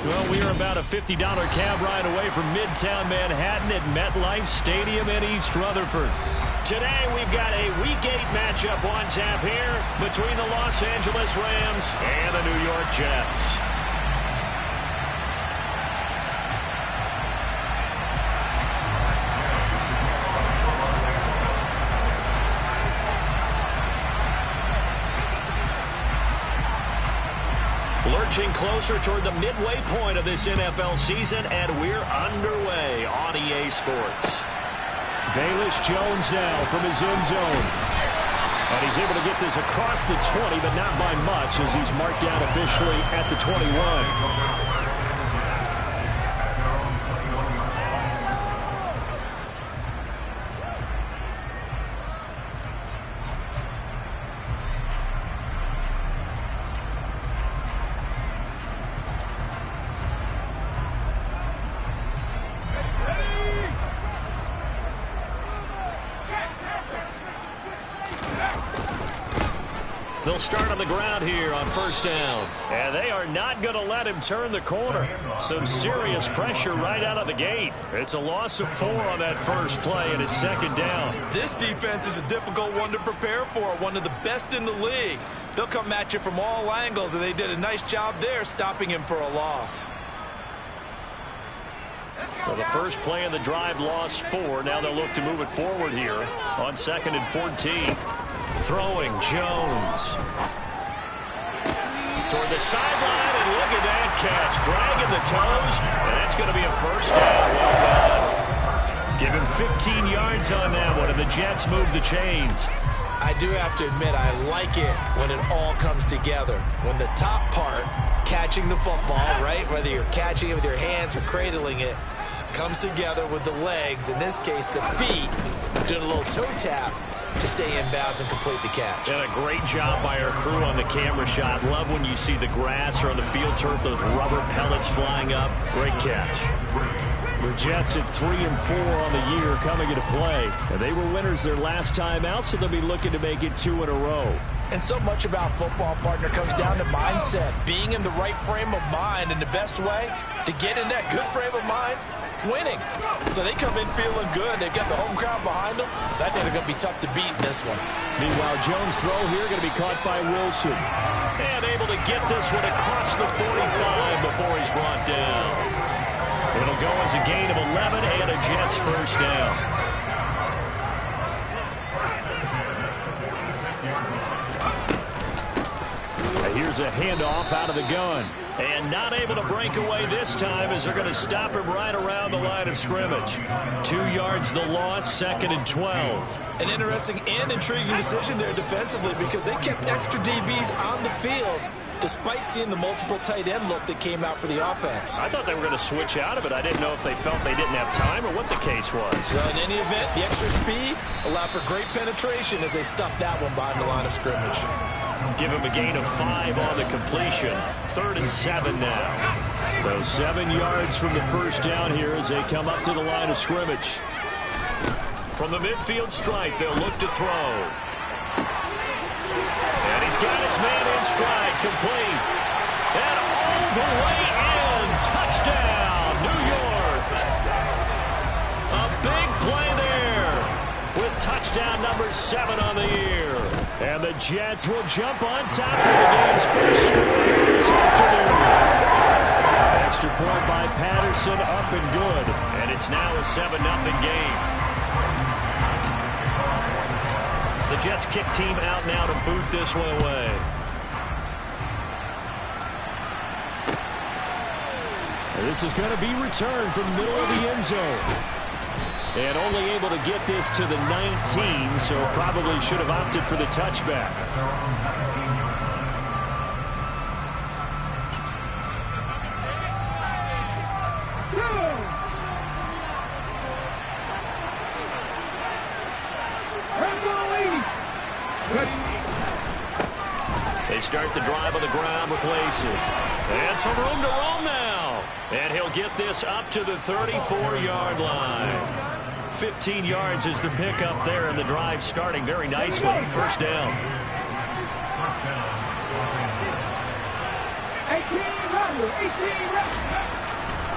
Well, we are about a $50 cab ride away from Midtown Manhattan at MetLife Stadium in East Rutherford. Today, we've got a Week 8 matchup on tap here between the Los Angeles Rams and the New York Jets. Lurching closer toward the midway point of this NFL season, and we're underway on EA Sports. Velus Jones now from his end zone. And he's able to get this across the 20, but not by much as he's marked down officially at the 21. They'll start on the ground here on first down. And they are not going to let him turn the corner. Some serious pressure right out of the gate. It's a loss of 4 on that first play, and it's second down. This defense is a difficult one to prepare for, one of the best in the league. They'll come at you from all angles, and they did a nice job there stopping him for a loss. Well, the first play of the drive lost 4. Now they'll look to move it forward here on 2nd and 14. Throwing Jones toward the sideline, and look at that catch, dragging the toes, and that's going to be a first down. Well done. Give him 15 yards on that one, and the Jets move the chains. I do have to admit, I like it when it all comes together. When the top part, catching the football, right, whether you're catching it with your hands or cradling it, comes together with the legs, in this case the feet, doing a little toe tap to stay in bounds and complete the catch. And a great job by our crew on the camera shot. Love when you see the grass or on the field turf, those rubber pellets flying up. Great catch. The Jets at 3-4 on the year coming into play. And they were winners their last time out, so they'll be looking to make it 2 in a row. And so much about football, partner, comes down to mindset. Being in the right frame of mind, and the best way to get in that good frame of mind, winning. So they come in feeling good. They've got the home crowd behind them. I think they're going to be tough to beat in this one. Meanwhile, Jones' throw here going to be caught by Wilson. And able to get this one across the 45 before he's brought down. It'll go as a gain of 11 and a Jets first down. Here's a handoff out of the gun. And not able to break away this time as they're going to stop him right around the line of scrimmage. 2 yards the loss, 2nd and 12. An interesting and intriguing decision there defensively because they kept extra DBs on the field despite seeing the multiple tight end look that came out for the offense. I thought they were going to switch out of it. I didn't know if they felt they didn't have time or what the case was. Well, in any event, the extra speed allowed for great penetration as they stuffed that one behind the line of scrimmage. Give him a gain of 5 on the completion. 3rd and 7 now. So 7 yards from the first down here as they come up to the line of scrimmage. From the midfield stripe, they'll look to throw. And he's got his man in stride, complete. And all the way in. Touchdown, New York. A big play there with touchdown number 7 on the year. And the Jets will jump on top of the game's first score this afternoon. Extra point by Patterson, up and good. And it's now a 7-0 game. The Jets kick team out now to boot this one away. And this is going to be returned from the middle of the end zone. And only able to get this to the 19, so probably should have opted for the touchback. They start the drive on the ground with Lacy. And some room to roam now. And he'll get this up to the 34-yard line. 15 yards is the pickup there, and the drive starting very nicely. First down.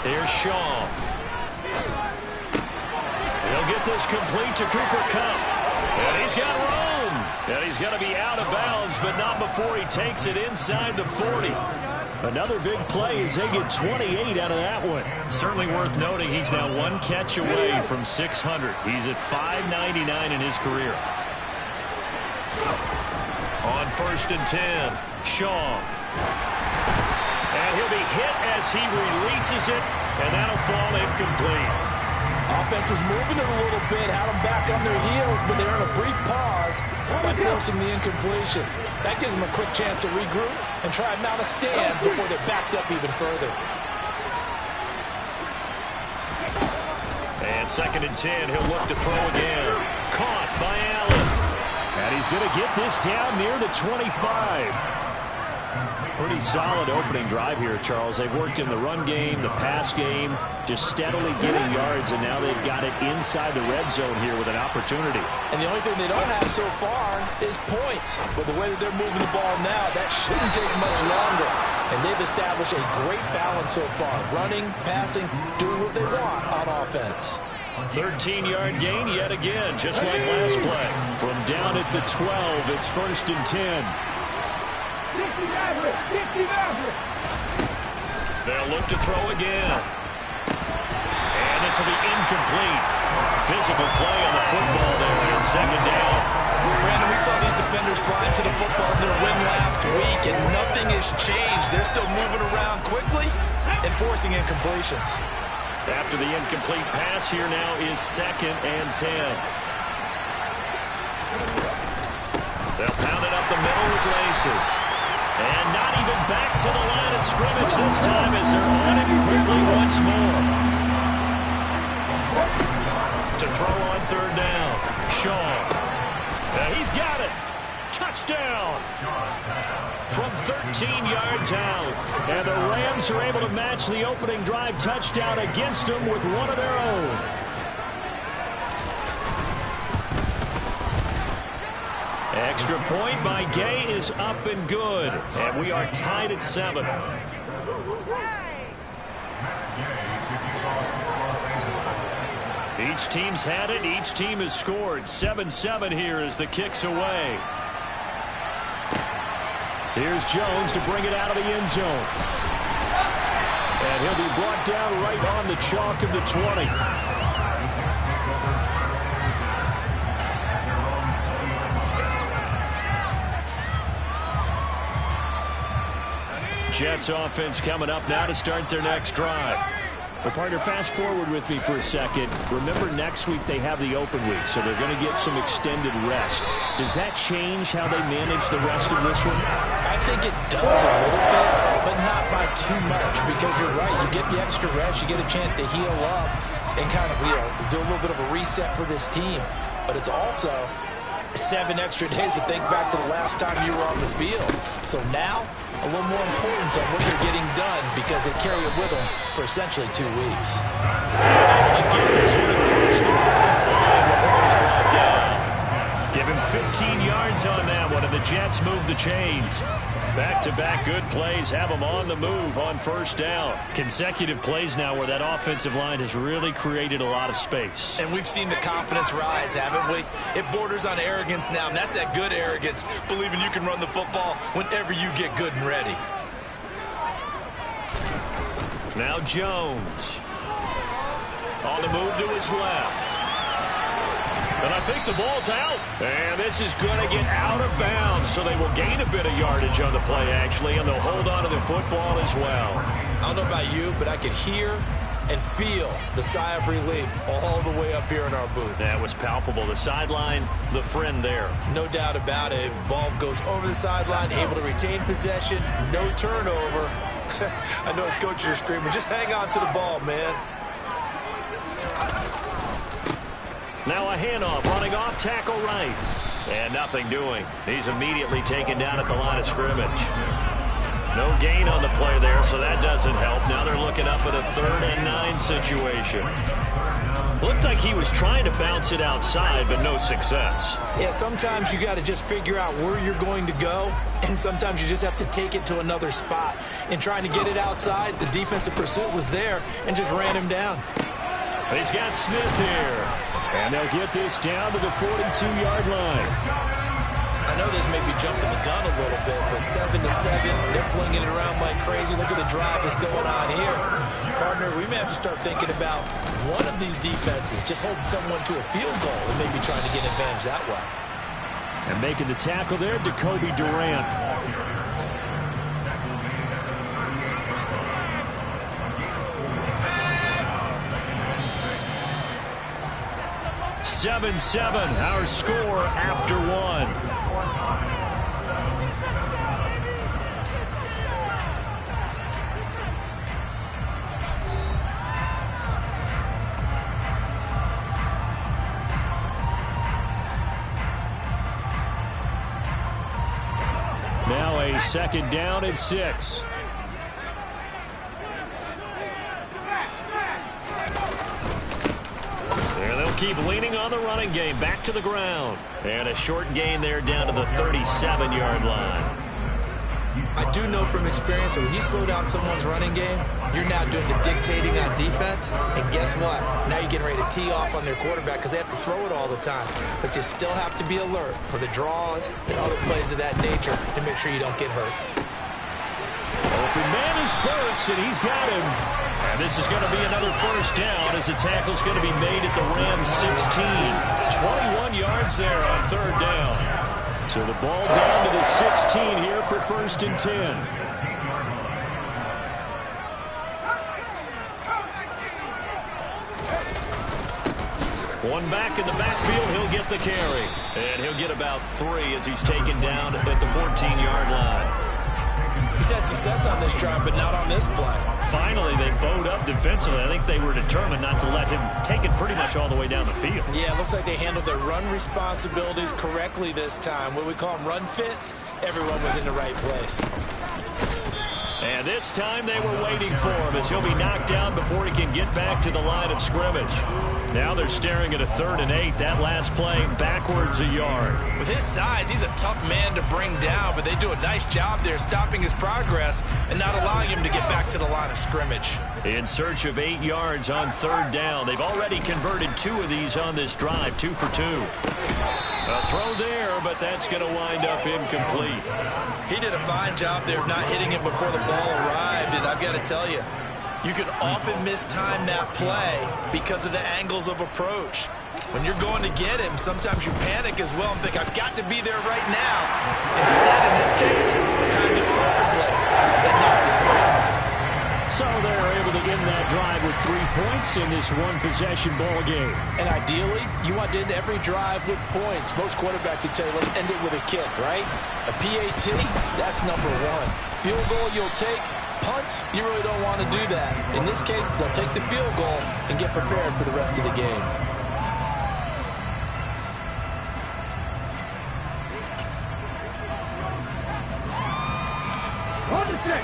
Here's Shaw. He'll get this complete to Cooper Kupp. And he's got room. And he's going to be out of bounds, but not before he takes it inside the 40. Another big play as they get 28 out of that one. Certainly worth noting he's now one catch away from 600. He's at 599 in his career. On 1st and 10, Shaw. And he'll be hit as he releases it, and that'll fall incomplete. Offense was moving it a little bit, had them back on their heels, but they're in a brief pause by forcing the incompletion. That gives them a quick chance to regroup and try and mount a stand before they're backed up even further. And 2nd and 10, he'll look to throw again. Caught by Allen. And he's going to get this down near the 25. Pretty solid opening drive here, Charles. They've worked in the run game, the pass game, just steadily getting yards, and now they've got it inside the red zone here with an opportunity. And the only thing they don't have so far is points. But the way that they're moving the ball now, that shouldn't take much longer. And they've established a great balance so far. Running, passing, doing what they want on offense. 13-yard gain yet again, just like last play. From down at the 12, it's 1st and 10. They'll look to throw again. And this will be incomplete. Physical play on the football there in 2nd down. Brandon, we saw these defenders flying to the football in their win last week, and nothing has changed. They're still moving around quickly and forcing incompletions. After the incomplete pass, here now is 2nd and 10. They'll pound it up the middle with Lacer. And not even back to the line of scrimmage this time as they're on it quickly once more. To throw on 3rd down. Shaw. And he's got it. Touchdown. From 13 yards out. And the Rams are able to match the opening drive touchdown against them with one of their own. Extra point by Gay is up and good. And we are tied at 7. Each team's had it. Each team has scored. 7-7 here as the kick's away. Here's Jones to bring it out of the end zone. And he'll be brought down right on the chalk of the 20. Jets offense coming up now to start their next drive. Well, partner, fast forward with me for a second. Remember, next week they have the open week, so they're going to get some extended rest. Does that change how they manage the rest of this one? I think it does a little bit, but not by too much, because you're right. You get the extra rest, you get a chance to heal up and kind of, do a little bit of a reset for this team. But it's also 7 extra days to think back to the last time you were on the field. So now, a little more importance on what they're getting done because they carry it with them for essentially 2 weeks. Get this one across the 45 before he's brought down. Give him 15 yards on that one, and the Jets move the chains. Back-to-back good plays have them on the move on 1st down. Consecutive plays now where that offensive line has really created a lot of space. And we've seen the confidence rise, haven't we? It borders on arrogance now, and that's that good arrogance, believing you can run the football whenever you get good and ready. Now Jones. On the move to his left. And I think the ball's out. And this is going to get out of bounds, so they will gain a bit of yardage on the play, actually, and they'll hold on to the football as well. I don't know about you, but I could hear and feel the sigh of relief all the way up here in our booth. That was palpable. The sideline, the friend there. No doubt about it. Ball goes over the sideline, able to retain possession, no turnover. I know his coaches are screaming, just hang on to the ball, man. Now a handoff, running off, tackle right. And nothing doing. He's immediately taken down at the line of scrimmage. No gain on the play there, So that doesn't help. Now they're looking up at a 3rd and 9 situation. Looked like he was trying to bounce it outside, but no success. Yeah, sometimes you got to just figure out where you're going to go, and sometimes you just have to take it to another spot. In trying to get it outside, the defensive pursuit was there and just ran him down. He's got Smith here, and they'll get this down to the 42-yard line. I know this may be jumping the gun a little bit, but 7-7, they're flinging it around like crazy. Look at the drive that's going on here. Partner, we may have to start thinking about one of these defenses just holding someone to a field goal and maybe trying to get an advantage that way. And making the tackle there, Jacoby Durant. (7-7), our score after 1. Now a 2nd down and 6. And they'll keep leaning on the running game. Back to the ground. And a short gain there down to the 37-yard line. I do know from experience that when you slow down someone's running game, you're now doing the dictating on defense. And guess what? Now you're getting ready to tee off on their quarterback because they have to throw it all the time. But you still have to be alert for the draws and other plays of that nature to make sure you don't get hurt. Open man is Burks, and he's got him. And this is going to be another 1st down as the tackle's going to be made at the Rams 16. 21 yards there on 3rd down. So the ball down to the 16 here for 1st and 10. One back in the backfield, he'll get the carry. And he'll get about 3 as he's taken down at the 14-yard line. He's had success on this drive, but not on this play. Finally, they bowed up defensively. I think they were determined not to let him take it pretty much all the way down the field. Yeah, it looks like they handled their run responsibilities correctly this time. What we call them run fits, everyone was in the right place. And this time they were waiting for him as he'll be knocked down before he can get back to the line of scrimmage. Now they're staring at a 3rd and 8. That last play backwards a yard. With his size, he's a tough man to bring down, but they do a nice job there stopping his progress and not allowing him to get back to the line of scrimmage. In search of 8 yards on 3rd down. They've already converted 2 of these on this drive, 2 for 2. A throw there, but that's going to wind up incomplete. He did a fine job there of not hitting it before the ball arrived, and I've got to tell you, you can often mistime that play because of the angles of approach. When you're going to get him, sometimes you panic as well and think, I've got to be there right now. Instead, in this case, timed it perfectly and knocked it free. So they're able to end that drive with 3 points in this one-possession ball game. And ideally, you want to end every drive with points. Most quarterbacks would tell you, let's end it with a kick, right? A PAT, that's number 1. Field goal you'll take. Punts, you really don't want to do that. In this case, they'll take the field goal and get prepared for the rest of the game.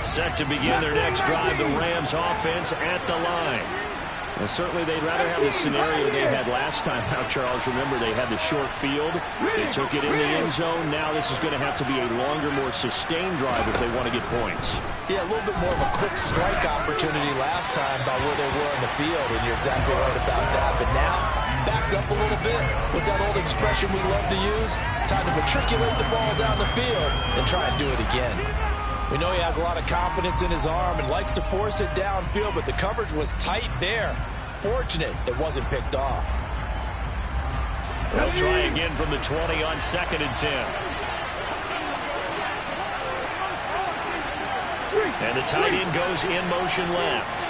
Set to begin their next drive, the Rams offense at the line. Well, certainly they'd rather have the scenario they had last time out, Charles. Remember, they had the short field. They took it in the end zone. Now this is going to have to be a longer, more sustained drive if they want to get points. Yeah, a little bit more of a quick strike opportunity last time by where they were in the field, and you're exactly right about that. But now, backed up a little bit. What's that old expression we love to use? Time to matriculate the ball down the field and try and do it again. We know he has a lot of confidence in his arm and likes to force it downfield, but the coverage was tight there. Fortunate it wasn't picked off. They'll try again from the 20 on 2nd and 10. And the tight end goes in motion left.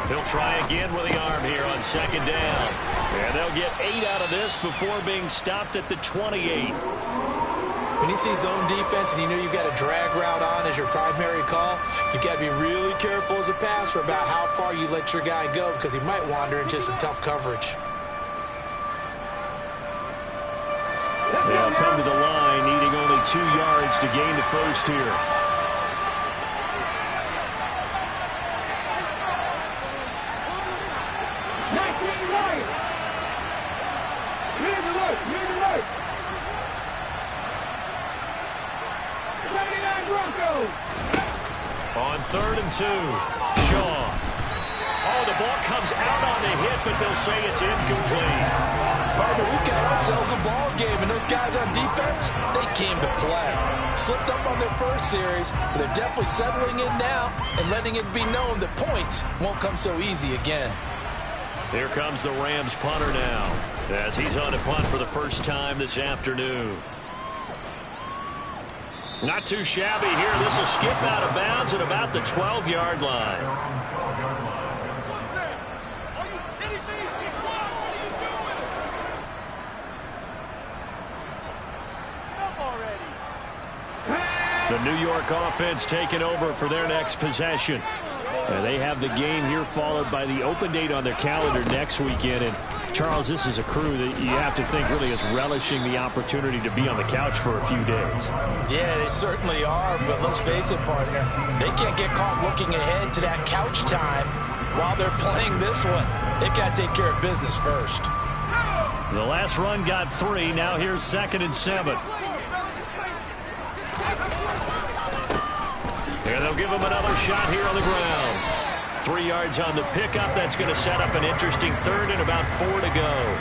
He'll try again with the arm here on 2nd down. And they'll get 8 out of this before being stopped at the 28. When you see zone defense and you know you've got a drag route on as your primary call, you've got to be really careful as a passer about how far you let your guy go because he might wander into some tough coverage. They'll come to the line needing only 2 yards to gain the first here. On 3rd and 2, Shaw. Oh, the ball comes out on the hit, but they'll say it's incomplete. Partner, we've got ourselves a ball game, and those guys on defense, they came to play. Slipped up on their first series, but they're definitely settling in now and letting it be known that points won't come so easy again. Here comes the Rams punter now, as he's on to punt for the first time this afternoon. Not too shabby here. This will skip out of bounds at about the 12-yard line. The New York offense taking over for their next possession. And they have the game here followed by the open date on their calendar next weekend. And Charles, this is a crew that you have to think really is relishing the opportunity to be on the couch for a few days. Yeah, they certainly are, but let's face it, partner. They can't get caught looking ahead to that couch time while they're playing this one. They've got to take care of business first. The last run got 3. Now here's 2nd and 7. Here they'll give him another shot here on the ground. 3 yards on the pickup. That's going to set up an interesting 3rd and about 4 to go.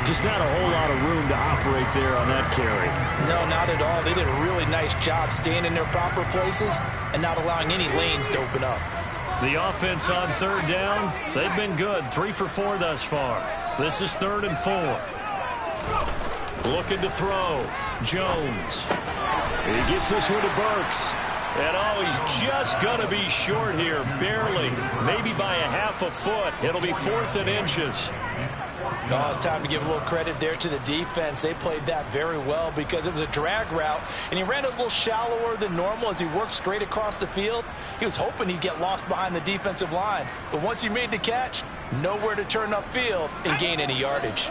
Just not a whole lot of room to operate there on that carry. No, not at all. They did a really nice job staying in their proper places and not allowing any lanes to open up. The offense on 3rd down, they've been good. 3 for 4 thus far. This is 3rd and 4. Looking to throw. Jones. He gets this one to Burks. And oh, he's just going to be short here, barely, maybe by a half a foot. It'll be 4th and inches. Oh, it's time to give a little credit there to the defense. They played that very well because it was a drag route, and he ran a little shallower than normal as he worked straight across the field. He was hoping he'd get lost behind the defensive line, but once he made the catch, nowhere to turn upfield and gain any yardage.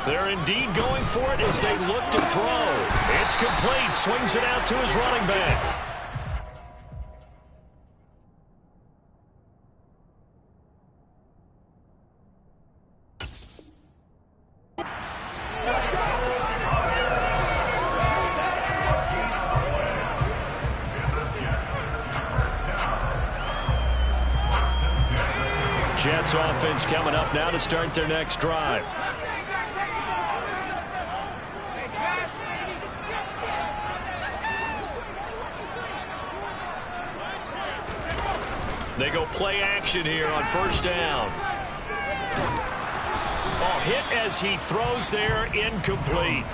They're indeed going for it as they look to throw. It's complete. Swings it out to his running back. Jets offense coming up now to start their next drive. They go play action here on 1st down. Oh, hit as he throws there, incomplete.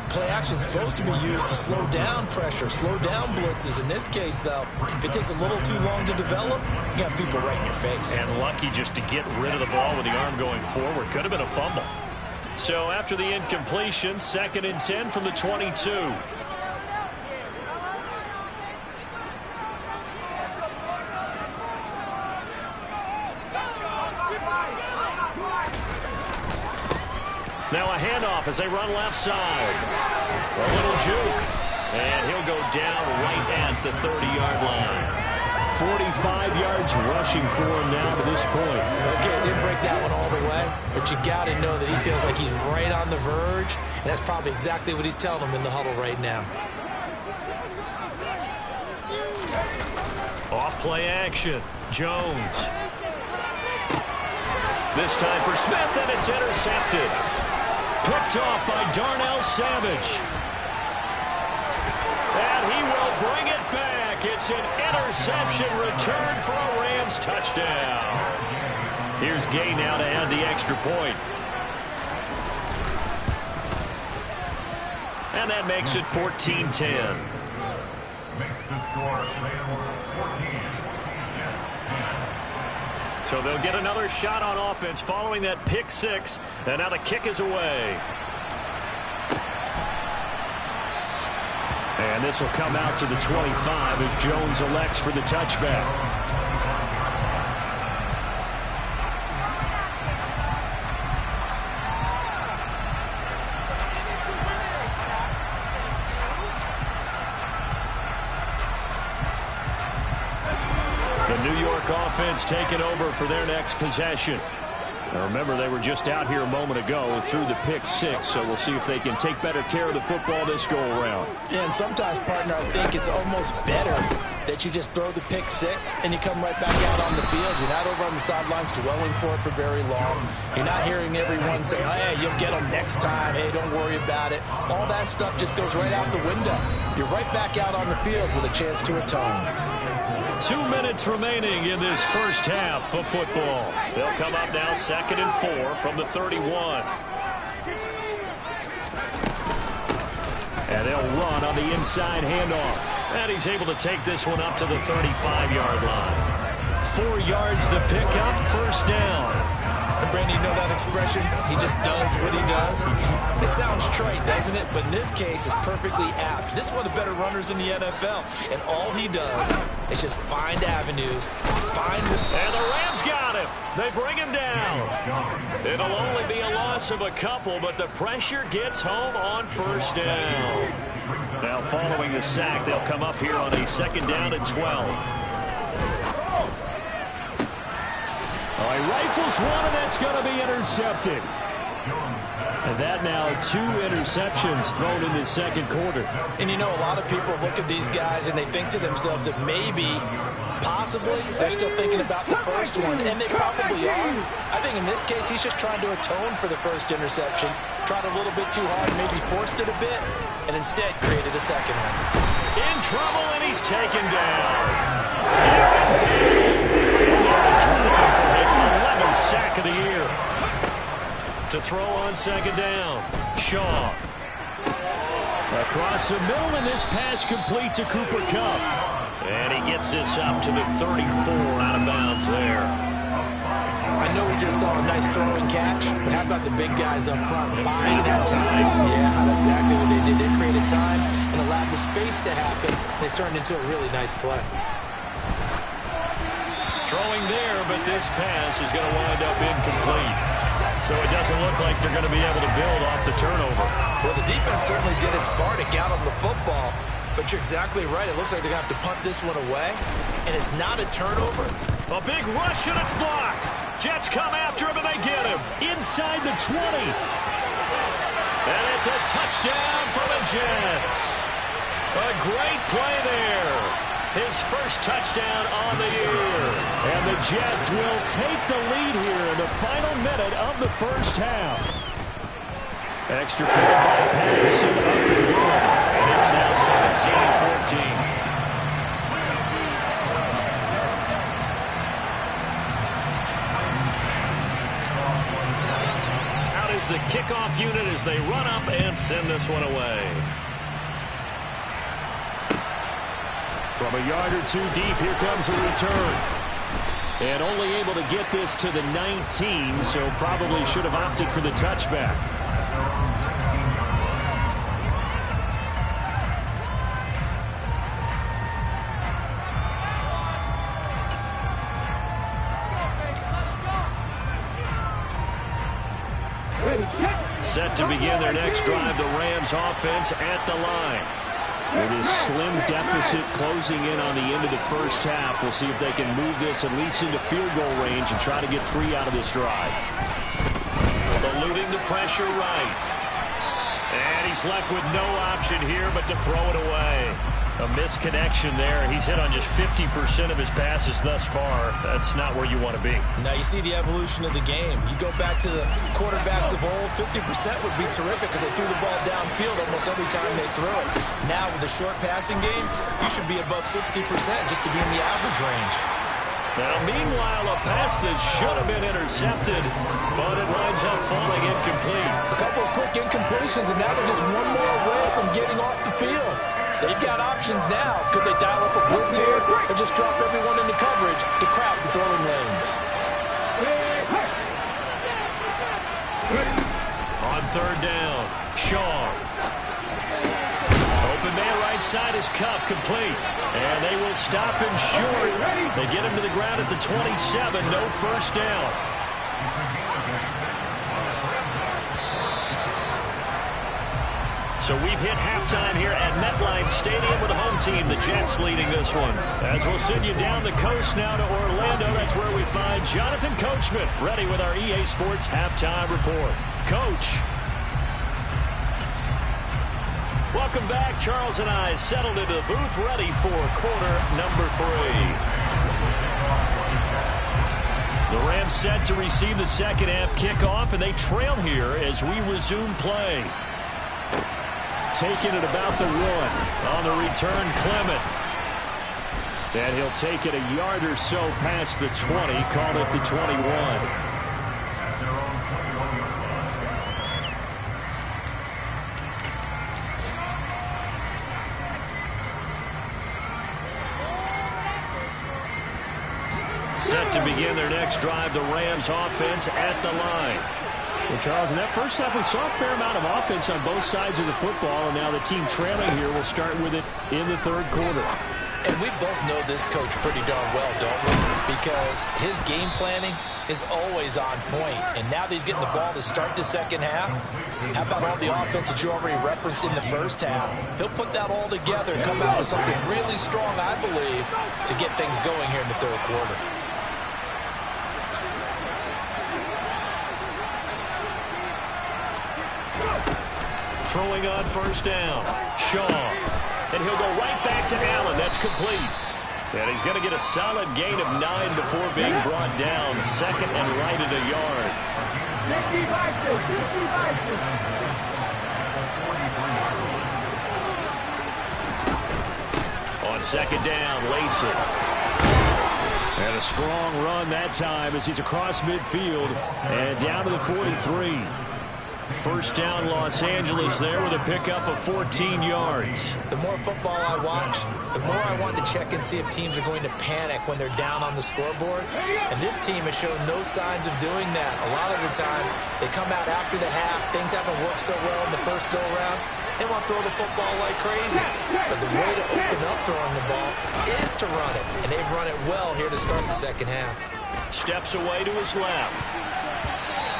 Play action is supposed to be used to slow down pressure, slow down blitzes. In this case, though, if it takes a little too long to develop, you got people right in your face. And lucky just to get rid of the ball with the arm going forward. Could have been a fumble. So after the incompletion, 2nd and 10 from the 22. Now a handoff as they run left side. A little juke. And he'll go down right at the 30-yard line. 45 yards rushing for him now to this point. Okay, didn't break that one all the way, but you got to know that he feels like he's right on the verge, and that's probably exactly what he's telling them in the huddle right now. Off play action. Jones. This time for Smith, and it's intercepted. Picked off by Darnell Savage. And he will bring it back. It's an interception return for a Rams touchdown. Here's Gay now to add the extra point. And that makes it 14-10. Makes the score 14. So they'll get another shot on offense following that pick 6. And now the kick is away. And this will come out to the 25 as Jones elects for the touchback. The New York offense taking over for their next possession. Now remember, they were just out here a moment ago through the pick six, so we'll see if they can take better care of the football this go-around. Yeah, and sometimes, partner, I think it's almost better that you just throw the pick six and you come right back out on the field. You're not over on the sidelines dwelling for it for very long. You're not hearing everyone say, hey, you'll get them next time. Hey, don't worry about it. All that stuff just goes right out the window. You're right back out on the field with a chance to atone. 2 minutes remaining in this first half of football. They'll come up now 2nd and 4 from the 31. And they'll run on the inside handoff. And he's able to take this one up to the 35-yard line. 4 yards the pickup, first down. And Brandon, you know that expression? He just does what he does. It sounds trite, doesn't it? But in this case, it's perfectly apt. This is one of the better runners in the NFL. And all he does is just find avenues, And the Rams got him. They bring him down. It'll only be a loss of a couple, but the pressure gets home on first down. Now following the sack, they'll come up here on a 2nd down and 12. He rifles one, and that's going to be intercepted. And that now 2 interceptions thrown in the second quarter. And you know, a lot of people look at these guys and they think to themselves that maybe, possibly, they're still thinking about the first one, and they probably are. I think in this case, he's just trying to atone for the first interception, tried a little bit too hard, maybe forced it a bit, and instead created a second one. In trouble, and he's taken down. For his 11th sack of the year. To throw on 2nd down, Shaw. Across the middle, and this pass complete to Cooper Kupp. And he gets this up to the 34, out of bounds there. I know we just saw a nice throwing catch, but how about the big guys up front buying that time? Yeah, that's exactly what they did. They created time and allowed the space to happen, and it turned into a really nice play. Throwing there, but this pass is going to wind up incomplete. So it doesn't look like they're going to be able to build off the turnover. Well, the defense certainly did its part to get them the football, but you're exactly right. It looks like they're going to have to punt this one away, and it's not a turnover. A big rush, and it's blocked. Jets come after him, and they get him inside the 20. And it's a touchdown for the Jets. A great play there. His first touchdown on the year. And the Jets will take the lead here in the final minute of the first half. Extra point by Patterson, up and good. And it's now 17-14. Out is the kickoff unit as they run up and send this one away. From a yard or 2 deep, here comes a return. And only able to get this to the 19, so probably should have opted for the touchback. Set to begin their next drive, the Rams offense at the line. With his slim deficit closing in on the end of the first half, we'll see if they can move this at least into field goal range and try to get 3 out of this drive. Eluding the pressure right. And he's left with no option here but to throw it away. A misconnection there. He's hit on just 50% of his passes thus far. That's not where you want to be. Now you see the evolution of the game. You go back to the quarterbacks of old, 50% would be terrific because they threw the ball downfield almost every time they threw it. Now with a short passing game, you should be above 60% just to be in the average range. Now, meanwhile, a pass that should have been intercepted, but it winds up falling incomplete. A couple of quick incompletions, and now they're just one more away from getting off the field. They've got options now. Could they dial up a blitz here or just drop everyone into coverage to crowd the throwing lanes? On 3rd down, Shaw. Open Open man right side is Kupp, complete. And they will stop him short. They get him to the ground at the 27. No first down. So we've hit halftime here at MetLife Stadium with the home team, the Jets, leading this one. As we'll send you down the coast now to Orlando, that's where we find Jonathan Coachman, ready with our EA Sports halftime report. Coach. Welcome back. Charles and I settled into the booth, ready for quarter number 3. The Rams set to receive the second half kickoff, and they trail here as we resume play. Taking it about the 1. On the return, Clement. And he'll take it a yard or so past the 20, call it the 21. Set to begin their next drive, the Rams offense at the line. Well, Charles, in that first half, we saw a fair amount of offense on both sides of the football, and now the team trailing here will start with it in the third quarter. And we both know this coach pretty darn well, don't we? Because his game planning is always on point. And now that he's getting the ball to start the second half, how about all the offense that you already referenced in the first half? He'll put that all together and come out with something really strong, I believe, to get things going here in the third quarter. Throwing on first down, Shaw. And he'll go right back to Allen. That's complete. And he's going to get a solid gain of 9 before being brought down. Second and right at a yard. On second down, Lacy. And a strong run that time as he's across midfield and down to the 43. First down, Los Angeles there with a pickup of 14 yards. The more football I watch, the more I want to check and see if teams are going to panic when they're down on the scoreboard. And this team has shown no signs of doing that. A lot of the time, they come out after the half. Things haven't worked so well in the first go-around. They want to throw the football like crazy. But the way to open up throwing the ball is to run it. And they've run it well here to start the second half. Steps away to his left.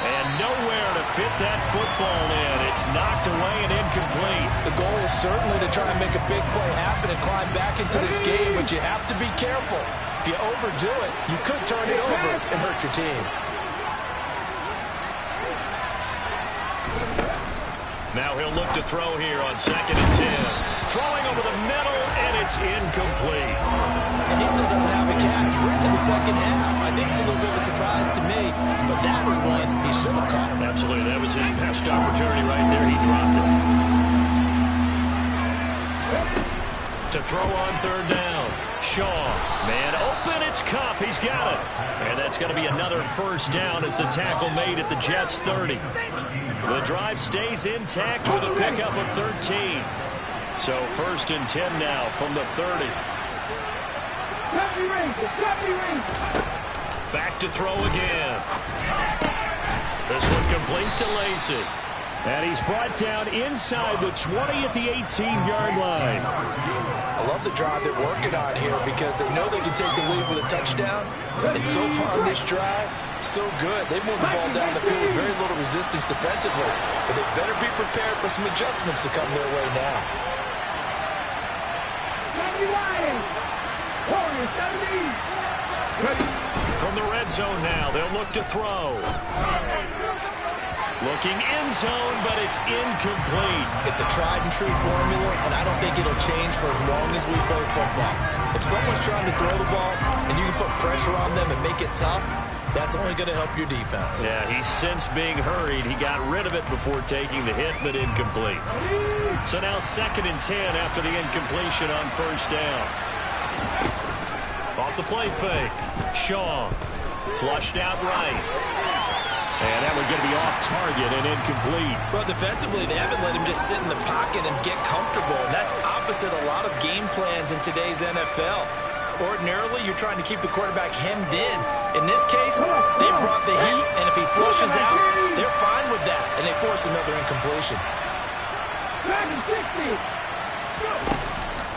And nowhere to fit that football in. It's knocked away and incomplete. The goal is certainly to try and make a big play happen and climb back into this game, but you have to be careful. If you overdo it, you could turn it over and hurt your team. Now he'll look to throw here on second and 10. Throwing over the middle, and it's incomplete. And he still doesn't have a catch. We're into the second half. I think it's a little bit of a surprise to me, but that was one he should have caught. Absolutely. That was his best opportunity right there. He dropped it. To throw on third down. Shaw. Man open. It's Kupp. He's got it. And that's going to be another first down as the tackle made at the Jets 30. The drive stays intact with a pickup of 13. So first and 10 now from the 30. Back to throw again. This one complete to Lacy. And he's brought down inside the 20 at the 18-yard line. I love the drive they're working on here because they know they can take the lead with a touchdown. And so far on this drive, so good. They've moved the ball down the field with very little resistance defensively. But they better be prepared for some adjustments to come their way now. From the red zone now, they'll look to throw. Looking end zone, but it's incomplete. It's a tried-and-true formula, and I don't think it'll change for as long as we play football. If someone's trying to throw the ball and you can put pressure on them and make it tough, that's only going to help your defense. Yeah, he's since being hurried. He got rid of it before taking the hit, but incomplete. So now second and 10 after the incompletion on first down. Off the play fake. Shaw. Flushed out right. And that one going to be off target and incomplete. Well, defensively, they haven't let him just sit in the pocket and get comfortable. And that's opposite a lot of game plans in today's NFL. Ordinarily, you're trying to keep the quarterback hemmed in. In this case, they brought the heat, and if he flushes out, they're fine with that. And they force another incompletion.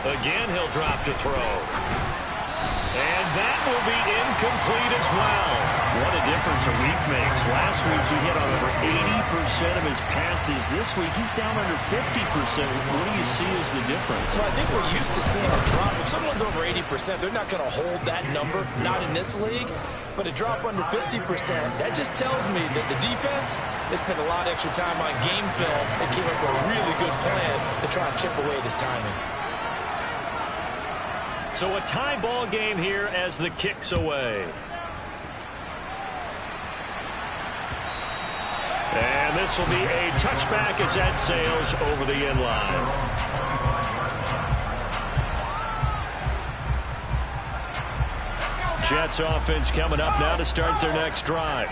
Again, he'll drop to throw. And that will be incomplete as well. What a difference a week makes. Last week he hit on over 80% of his passes. This week he's down under 50%. What do you see as the difference? Well, I think we're used to seeing a drop. If someone's over 80%, they're not going to hold that number, not in this league. But a drop under 50%, that just tells me that the defense, they spent a lot of extra time on game films and came up with a really good plan to try and chip away this timing. So a tie ball game here as the kick's away. And this will be a touchback as that sails over the end line. Jets offense coming up now to start their next drive.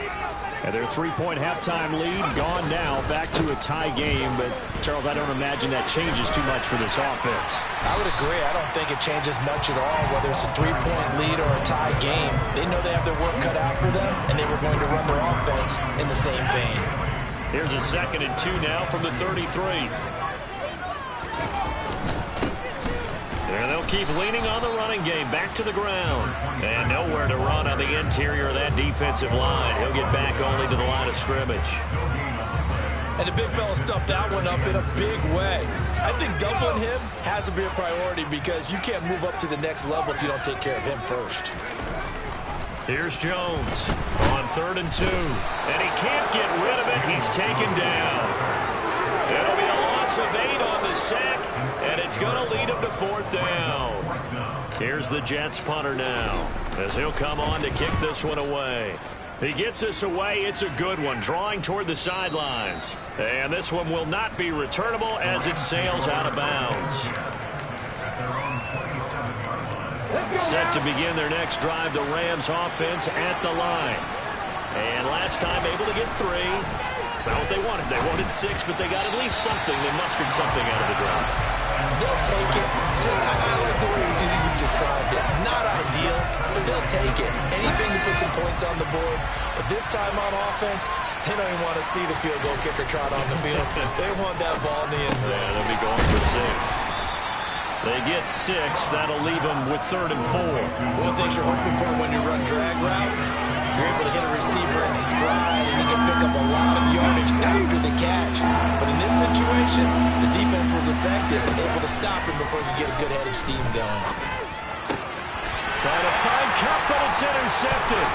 And their 3-point halftime lead gone now, back to a tie game. But, Charles, I don't imagine that changes too much for this offense. I would agree. I don't think it changes much at all, whether it's a 3-point lead or a tie game. They know they have their work cut out for them, and they were going to run their offense in the same vein. Here's a 2nd and 2 now from the 33. And they'll keep leaning on the running game. Back to the ground. And nowhere to run on the interior of that defensive line. He'll get back only to the line of scrimmage. And the big fella stuffed that one up in a big way. I think doubling him has to be a priority because you can't move up to the next level if you don't take care of him first. Here's Jones on 3rd and 2. And he can't get rid of it. He's taken down. It'll be a loss of 8 on the sack. And it's going to lead him to 4th down. Here's the Jets punter now as he'll come on to kick this one away. He gets this away. It's a good one, drawing toward the sidelines. And this one will not be returnable as it sails out of bounds. Set to begin their next drive, the Rams offense at the line. And last time able to get 3. It's not what they wanted. They wanted 6, but they got at least something. They mustered something out of the drive. They'll take it. I like the way you described it. Not ideal, but they'll take it. Anything to put some points on the board. But this time on offense, they don't even want to see the field goal kicker trot on the field. They want that ball in the end zone. Yeah, they'll be going for 6. They get 6. That'll leave them with 3rd and 4. One thing you're hoping for when you run drag routes, you're able to hit a receiver in stride, and you can pick up a lot of yardage after the catch. But in this situation, the defense was effective, able to stop him before you get a good head of steam going. Trying to find Kupp, but it's intercepted.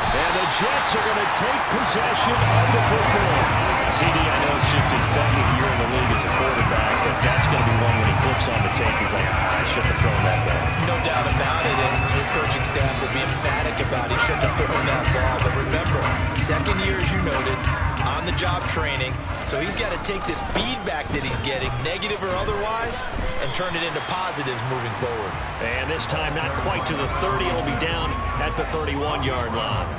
And the Jets are going to take possession of the football. CD, I know it's just his 2nd year in the league as a quarterback, but that's going to be one when he flips on the tape. He's like, I shouldn't have thrown that back. No doubt about it, and his coaching staff will be emphatic about he shouldn't have thrown that ball. But remember, 2nd year, as you noted, on-the-job training, so he's got to take this feedback that he's getting, negative or otherwise, and turn it into positives moving forward. And this time not quite to the 30. It'll be down at the 31-yard line.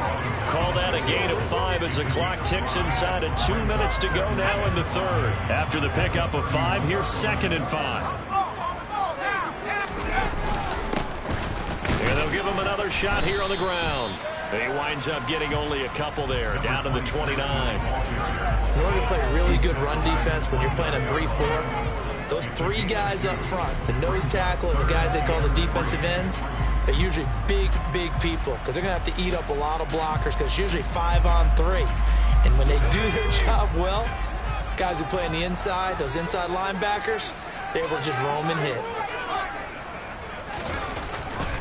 Call that a gain of 5 as the clock ticks inside of 2 minutes to go now in the 3rd. After the pickup of 5, here's 2nd and 5. And they'll give him another shot here on the ground. He winds up getting only a couple there, down to the 29. In order to play really good run defense when you're playing a 3-4, those 3 guys up front, the nose tackle and the guys they call the defensive ends, they're usually big, big people because they're going to have to eat up a lot of blockers because it's usually 5 on 3. And when they do their job well, guys who play on the inside, those inside linebackers, they will just roam and hit.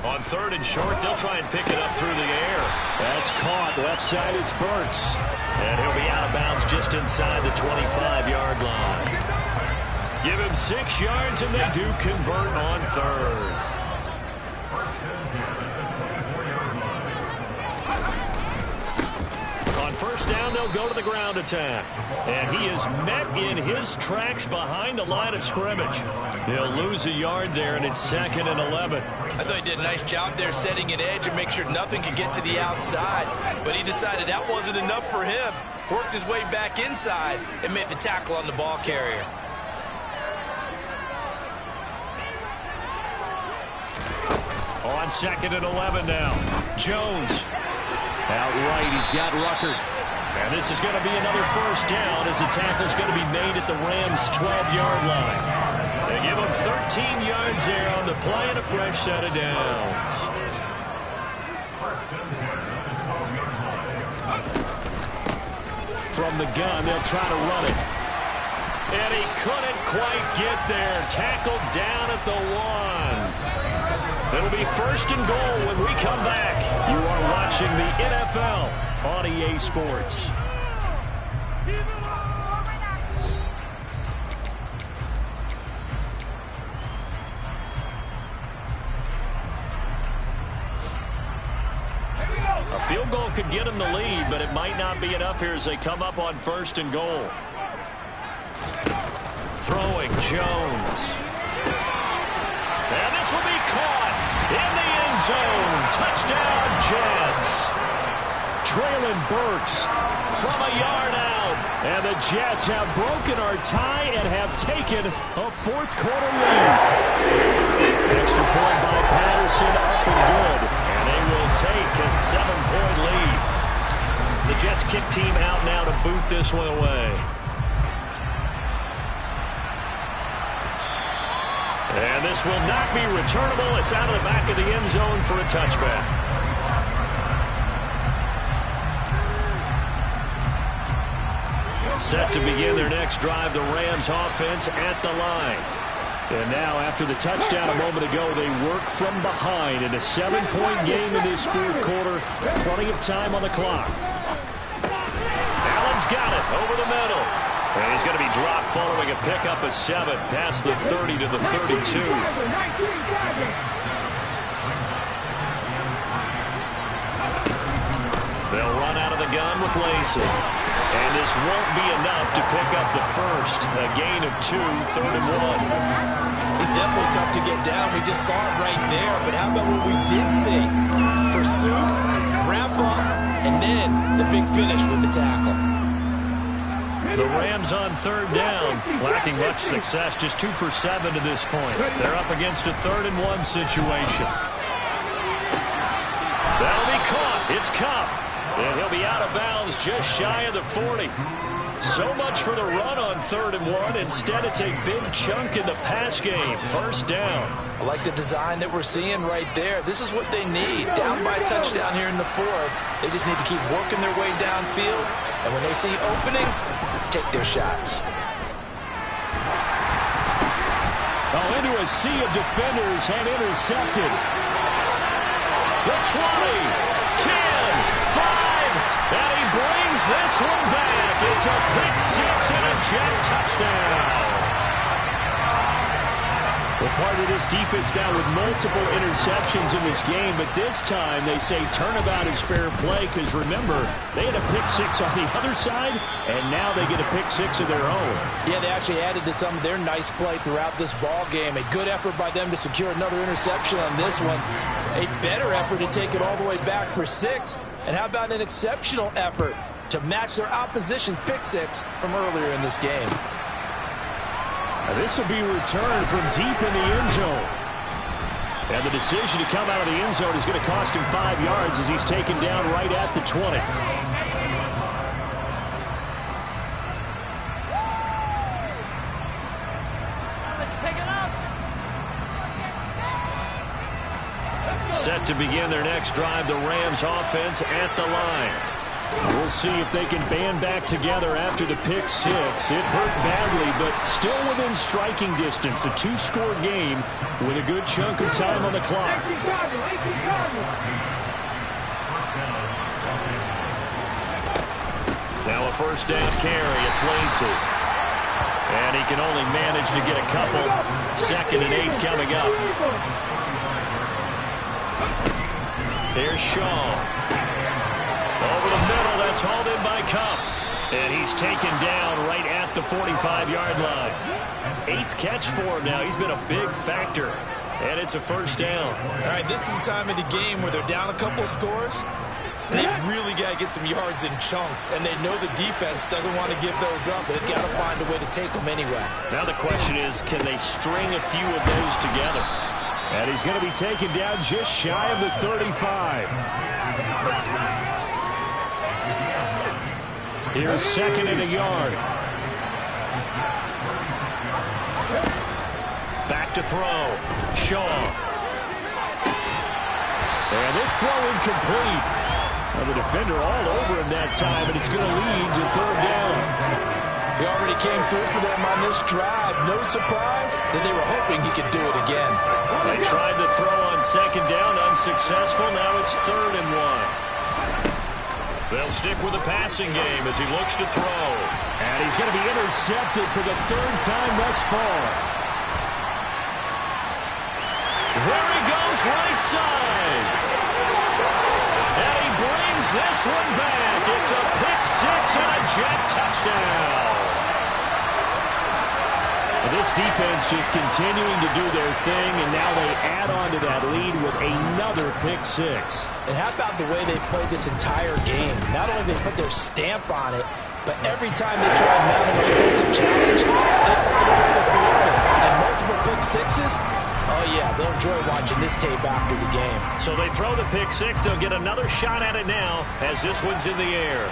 On 3rd and short, they'll try and pick it up through the air. That's caught. Left side, it's Burks. And he'll be out of bounds just inside the 25-yard line. Give him 6 yards, and they do convert on 3rd. On 1st down, they'll go to the ground attack. And he is met in his tracks behind the line of scrimmage. They'll lose a yard there, and it's 2nd and 11. I thought he did a nice job there setting an edge and make sure nothing could get to the outside. But he decided that wasn't enough for him. Worked his way back inside and made the tackle on the ball carrier. On 2nd and 11 now. Jones. Out right, he's got Ruckert. And this is going to be another first down as the tackle is going to be made at the Rams' 12-yard line. They give them 13 yards there on the play and a fresh set of downs. From the gun, they'll try to run it. And he couldn't quite get there. Tackled down at the 1. It'll be first and goal when we come back. You are watching the NFL on EA Sports. A field goal could get them the lead, but it might not be enough here as they come up on first and goal. Throwing Jones. And this will be caught in the end zone. Touchdown, Jets. Traylon Burks from a yard out. And the Jets have broken our tie and have taken a fourth-quarter lead. Extra point by Patterson, up and good. And they will take a 7-point lead. The Jets kick team out now to boot this one away. And this will not be returnable. It's out of the back of the end zone for a touchback. Set to begin their next drive, the Rams offense at the line. And now, after the touchdown a moment ago, they work from behind in a 7-point game in this fourth quarter. Plenty of time on the clock. Allen's got it over the middle. And he's going to be dropped following a pickup of 7 past the 30 to the 32. They'll run out of the gun with Lacy. And this won't be enough to pick up the first. A gain of 2, 3rd and 1. He's definitely tough to get down. We just saw it right there. But how about what we did see? Pursuit, wrap up, and then the big finish with the tackle. The Rams on 3rd down, lacking much success, just 2 for 7 to this point. They're up against a 3rd and 1 situation. That'll be caught. It's Kupp. And he'll be out of bounds just shy of the 40. So much for the run on 3rd and 1. Instead, it's a big chunk in the pass game. First down. I like the design that we're seeing right there. This is what they need. Down by a touchdown here in the 4th. They just need to keep working their way downfield. And when they see openings, take their shots. Oh, into a sea of defenders and intercepted. The 20, 10, 5, and he brings this one back. It's a pick 6 and a Jet touchdown. Well, part of this defense now with multiple interceptions in this game, but this time they say turnabout is fair play because, remember, they had a pick 6 on the other side, and now they get a pick 6 of their own. Yeah, they actually added to some of their nice play throughout this ball game. A good effort by them to secure another interception on this one. A better effort to take it all the way back for 6. And how about an exceptional effort to match their opposition's pick 6 from earlier in this game? This will be returned from deep in the end zone. And the decision to come out of the end zone is going to cost him 5 yards as he's taken down right at the 20. Set to begin their next drive, the Rams offense at the line. We'll see if they can band back together after the pick 6. It hurt badly, but still within striking distance. A 2-score game with a good chunk of time on the clock. Now a first down carry. It's Lacy. And he can only manage to get a couple. 2nd and 8 coming up. There's Shaw. Over the middle, that's hauled in by Kupp. And he's taken down right at the 45-yard line. 8th catch for him now. He's been a big factor. And it's a first down. All right, this is the time of the game where they're down a couple of scores. And they've really got to get some yards in chunks. And they know the defense doesn't want to give those up. They've got to find a way to take them anyway. Now the question is, can they string a few of those together? And he's going to be taken down just shy of the 35. Here's second and a yard. Back to throw. Shaw. And this throw incomplete. Well, the defender all over him that time, and it's going to lead to third down. He already came through for them on this drive. No surprise that they were hoping he could do it again. They tried to throw on second down, unsuccessful. Now it's 3rd and 1. They'll stick with the passing game as he looks to throw. And he's going to be intercepted for the 3rd time thus far. There he goes, right side. And he brings this one back. It's a pick six and a jet touchdown. This defense just continuing to do their thing, and now they add on to that lead with another pick six. And how about the way they played this entire game? Not only they put their stamp on it, but every time they tried to mount an offensive challenge, they found a way to thwart it. And multiple pick sixes, oh yeah, they'll enjoy watching this tape after the game. So they throw the pick six. They'll get another shot at it now as this one's in the air.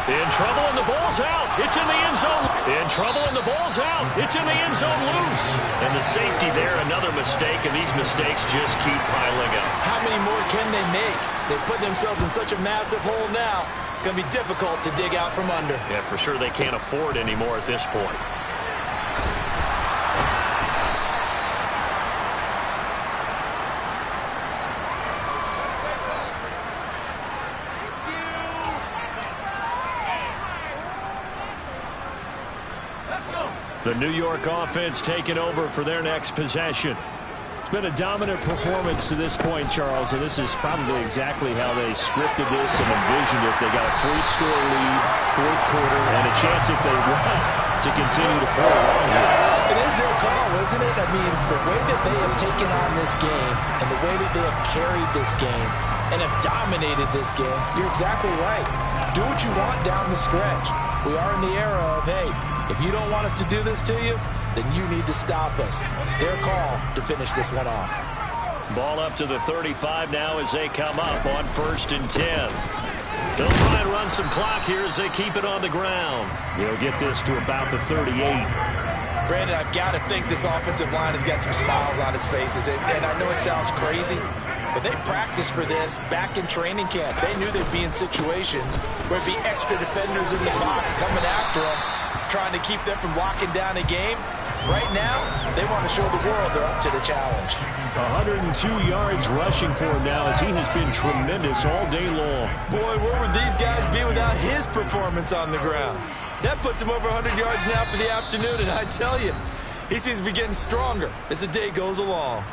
In trouble, and the ball's out. It's in the end zone. In trouble, and the ball's out. It's in the end zone loose. And the safety there, another mistake, and these mistakes just keep piling up. How many more can they make? They put themselves in such a massive hole now. Going to be difficult to dig out from under. Yeah, for sure they can't afford anymore at this point. The New York offense taking over for their next possession. It's been a dominant performance to this point, Charles, and this is probably exactly how they scripted this and envisioned it. They got a 3-score lead, 4th quarter, and a chance if they want to continue to play along here. It is their call, isn't it? I mean, the way that they have taken on this game and the way that they have carried this game and have dominated this game, you're exactly right. Do what you want down the stretch. We are in the era of, hey, if you don't want us to do this to you, then you need to stop us. Their call to finish this one off. Ball up to the 35 now as they come up on 1st and 10. They'll try and run some clock here as they keep it on the ground. They'll get this to about the 38. Brandon, I've got to think this offensive line has got some smiles on its faces. And I know it sounds crazy, but they practiced for this back in training camp. They knew they'd be in situations where there'd be extra defenders in the box coming after them, trying to keep them from locking down a game. Right now, they want to show the world they're up to the challenge. 102 yards rushing for him now as he has been tremendous all day long. Boy, where would these guys be without his performance on the ground? That puts him over 100 yards now for the afternoon, and I tell you, he seems to be getting stronger as the day goes along.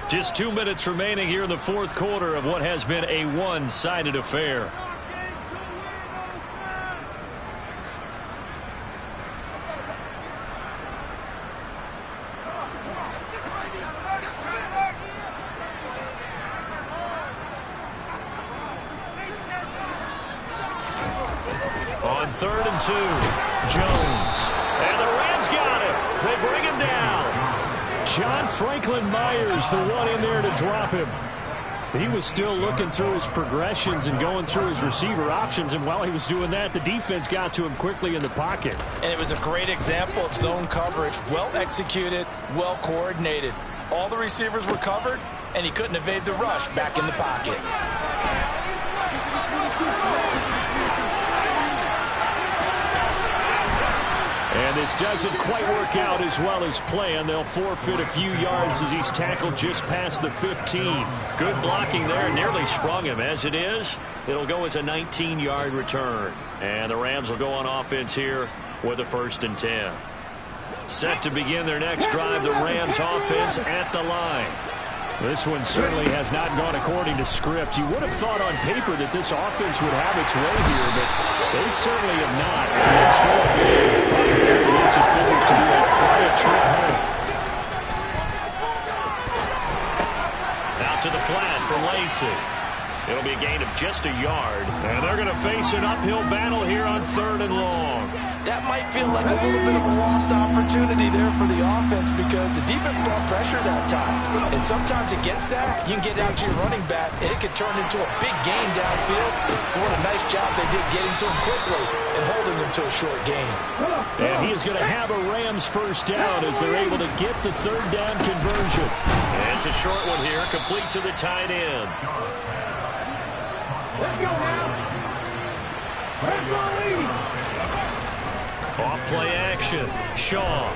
Just 2 minutes remaining here in the 4th quarter of what has been a one-sided affair. On 3rd and 2, Jones. And the Rams got him. They bring him down. John Franklin Myers, the one in there to drop him. He was still looking through his progressions and going through his receiver options, and while he was doing that, the defense got to him quickly in the pocket. And it was a great example of zone coverage. Well executed, well coordinated. All the receivers were covered, and he couldn't evade the rush back in the pocket. And this doesn't quite work out as well as planned. They'll forfeit a few yards as he's tackled just past the 15. Good blocking there. Nearly sprung him. As it is, it'll go as a 19-yard return. And the Rams will go on offense here with a 1st and 10. Set to begin their next drive, the Rams offense at the line. This one certainly has not gone according to script. You would have thought on paper that this offense would have its way here, but they certainly have not. And trail big. After this, it figures to be a quiet trip home. Out to the flat for Lacy. It'll be a gain of just a yard. And they're going to face an uphill battle here on 3rd and long. That might feel like a little bit of a lost opportunity there for the offense because the defense brought pressure that time. And sometimes against that, you can get out to your running back, and it could turn into a big gain downfield. What a nice job they did getting to him quickly and holding him to a short gain. And he is going to have a Rams first down as they're able to get the 3rd down conversion. And it's a short one here, complete to the tight end. Off play action. Shaw.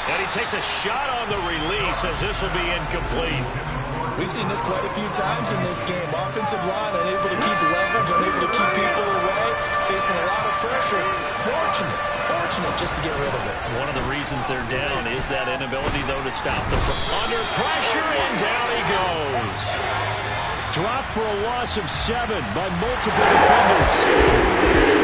And he takes a shot on the release as this will be incomplete. We've seen this quite a few times in this game. Offensive line unable to keep leverage, unable to keep people away, facing a lot of pressure. Fortunate just to get rid of it. One of the reasons they're down is that inability, though, to stop them from under pressure, and down he goes. Dropped for a loss of 7 by multiple defenders.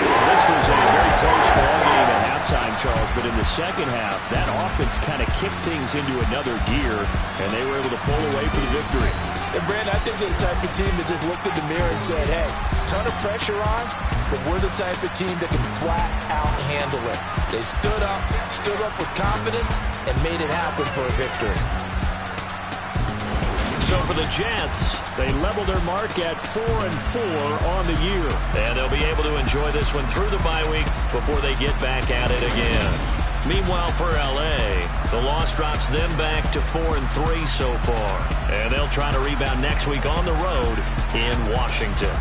This was a very close ball game at halftime, Charles, but in the second half, that offense kind of kicked things into another gear, and they were able to pull away for the victory. And, Brandon, I think they're the type of team that just looked in the mirror and said, hey, ton of pressure on, but we're the type of team that can flat out handle it. They stood up with confidence, and made it happen for a victory. So for the Jets, they level their mark at 4-4 on the year. And they'll be able to enjoy this one through the bye week before they get back at it again. Meanwhile, for L.A., the loss drops them back to 4-3 so far. And they'll try to rebound next week on the road in Washington.